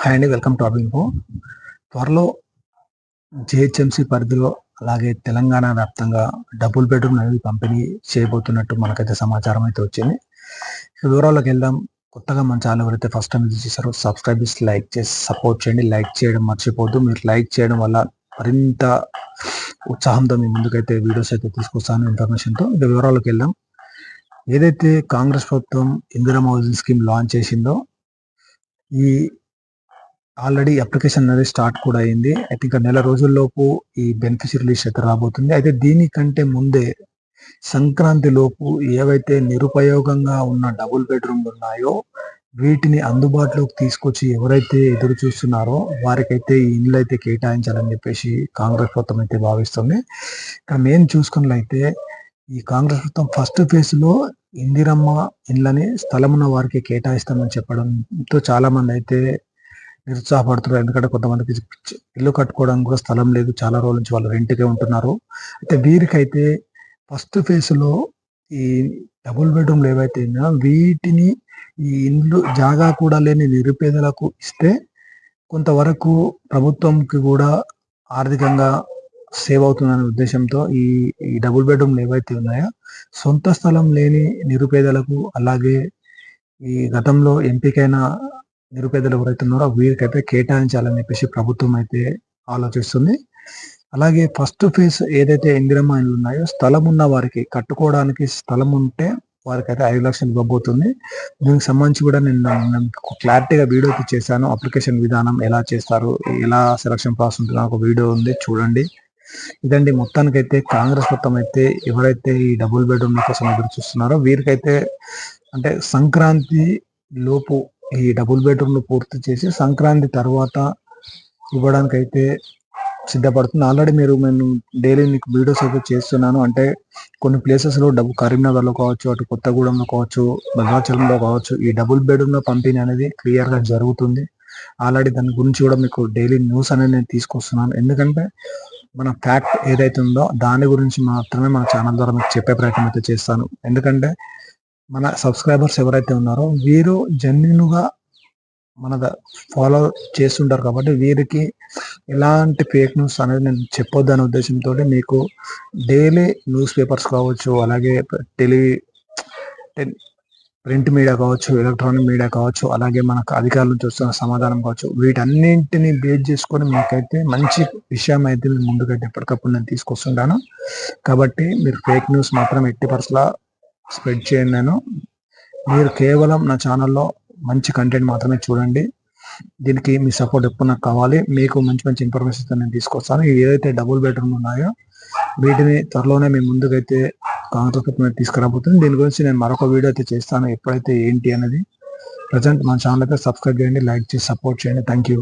Hi అండి. Welcome to అబిన్ఫో. త్వరలో జీహెచ్ఎంసీ పరిధిలో అలాగే తెలంగాణ వ్యాప్తంగా డబుల్ బెడ్రూమ్ అనేది పంపిణీ చేయబోతున్నట్టు మనకైతే సమాచారం అయితే వచ్చింది. వివరాల్లోకి వెళ్దాం. కొత్తగా మన ఛానల్ ఎవరైతే ఫస్ట్ టైం విజిట్ చేశారో సబ్స్క్రైబ్ చేసి లైక్ చేసి సపోర్ట్ చేయండి. లైక్ చేయడం మర్చిపోద్దు. మీరు లైక్ చేయడం వల్ల మరింత ఉత్సాహంతో మీ ముందుకైతే వీడియోస్ అయితే తీసుకొస్తాను ఇన్ఫర్మేషన్తో. ఇక వివరాల్లోకి వెళ్దాం. ఏదైతే కాంగ్రెస్ ప్రభుత్వం ఇందిరమ్మ హౌసింగ్ స్కీమ్ లాంచ్ చేసిందో ఈ ఆల్రెడీ అప్లికేషన్ అనేది స్టార్ట్ కూడా అయింది. అయితే ఇంకా నెల రోజుల్లోపు ఈ బెనిఫిషియరీ లిస్ట్ అయితే రాబోతుంది. అయితే దీనికంటే ముందే సంక్రాంతి లోపు ఏవైతే నిరుపయోగంగా ఉన్న డబుల్ బెడ్రూమ్లు ఉన్నాయో వీటిని అందుబాటులోకి తీసుకొచ్చి ఎవరైతే ఎదురు చూస్తున్నారో వారికైతే ఈ ఇండ్లు అయితే కేటాయించాలని చెప్పేసి కాంగ్రెస్ ప్రభుత్వం అయితే భావిస్తుంది. ఇక్కడ మేము చూసుకున్నట్లయితే ఈ కాంగ్రెస్ ప్రభుత్వం ఫస్ట్ ఫేజ్ లో ఇందిరమ్మ ఇండ్లని స్థలం ఉన్న వారికి కేటాయిస్తామని చెప్పడంతో చాలా మంది అయితే నిరుత్సాహపడుతున్నారు. ఎందుకంటే కొంతమందికి ఇల్లు కట్టుకోవడానికి కూడా స్థలం లేదు. చాలా రోజుల నుంచి వాళ్ళు రెంట్కే ఉంటున్నారు. అయితే వీరికైతే ఫస్ట్ ఫేజ్ లో ఈ డబుల్ బెడ్రూమ్లు ఏవైతే ఉన్నాయో వీటిని ఈ ఇండ్లు జాగా కూడా లేని నిరుపేదలకు ఇస్తే కొంతవరకు ప్రభుత్వంకి కూడా ఆర్థికంగా సేవ్ అవుతుందనే ఉద్దేశంతో ఈ ఈ డబుల్ బెడ్రూమ్లు ఏవైతే ఉన్నాయో సొంత స్థలం లేని నిరుపేదలకు అలాగే ఈ గతంలో ఎంపికైన నిరుపేదలు ఎవరైతే ఉన్నారో వీరికైతే కేటాయించాలని చెప్పేసి ప్రభుత్వం అయితే ఆలోచిస్తుంది. అలాగే ఫస్ట్ ఫేజ్ ఏదైతే ఇందిరమ్మ ఇండ్లు ఉన్నాయో స్థలం ఉన్న వారికి కట్టుకోవడానికి స్థలం ఉంటే వారికైతే 5 లక్షలు ఇవ్వబోతుంది. దీనికి సంబంధించి కూడా నేను క్లారిటీగా వీడియో అయితే చేశాను. అప్లికేషన్ విధానం ఎలా చేస్తారు, ఎలా సెలక్షన్ ప్రాసెస్ ఉంటుందో ఒక వీడియో ఉంది, చూడండి. ఇదండి మొత్తానికైతే కాంగ్రెస్ మొత్తం అయితే ఎవరైతే ఈ డబుల్ బెడ్రూమ్ కోసం ఎదురు చూస్తున్నారో వీరికైతే అంటే సంక్రాంతి లోపు ఈ డబుల్ బెడ్రూమ్లు పూర్తి చేసి సంక్రాంతి తర్వాత ఇవ్వడానికి అయితే సిద్ధపడుతుంది. ఆల్రెడీ నేను డైలీ మీకు వీడియోస్ అయితే చేస్తున్నాను. అంటే కొన్ని ప్లేసెస్లో కరీంనగర్లో కావచ్చు, అటు కొత్తగూడెంలో కావచ్చు, భద్రాచలంలో కావచ్చు ఈ డబుల్ బెడ్రూమ్లో పంపిణీ అనేది క్లియర్గా జరుగుతుంది. ఆల్రెడీ దాని గురించి కూడా మీకు డైలీ న్యూస్ అనేది నేను తీసుకొస్తున్నాను. ఎందుకంటే మన ఫ్యాక్ట్ ఏదైతే ఉందో దాని గురించి మాత్రమే మన ఛానల్ ద్వారా మీకు చెప్పే ప్రయత్నం అయితే చేస్తాను. ఎందుకంటే మన సబ్స్క్రైబర్స్ ఎవరైతే ఉన్నారో వీరు జెన్యున్గా మన ఫాలో చేస్తుంటారు కాబట్టి వీరికి ఎలాంటి ఫేక్ న్యూస్ అనేది నేను చెప్పొద్దు అనే ఉద్దేశంతో మీకు డైలీ న్యూస్ పేపర్స్ కావచ్చు, అలాగే ప్రింట్ మీడియా కావచ్చు, ఎలక్ట్రానిక్ మీడియా కావచ్చు, అలాగే మనకు అధికారుల నుంచి వస్తున్న సమాధానం కావచ్చు, వీటన్నింటిని బేస్ చేసుకొని మీకైతే మంచి విషయం అయితే మీ ముందుకైతే ఎప్పటికప్పుడు నేను తీసుకొస్తుంటాను. కాబట్టి మీరు ఫేక్ న్యూస్ మాత్రం ఎట్టి పరిస్థితుల్లో స్ప్రెడ్ చేయండి. మీరు కేవలం నా ఛానల్లో మంచి కంటెంట్ మాత్రమే చూడండి. దీనికి మీ సపోర్ట్ ఎప్పుడు నాకు కావాలి. మీకు మంచి మంచి ఇన్ఫర్మేషన్ నేను తీసుకొస్తాను. ఏదైతే డబుల్ బెడ్రూమ్ ఉన్నాయో వీటిని త్వరలోనే మీ ముందుకైతే కాంగ్రెస్ ప్రభుత్వం తీసుకురాబోతుంది. దీని గురించి నేను మరొక వీడియో అయితే చేస్తాను, ఎప్పుడైతే ఏంటి అనేది. ప్రజెంట్ మన ఛానల్ అయితే సబ్స్క్రైబ్ చేయండి, లైక్ చేసి సపోర్ట్ చేయండి. Thank you.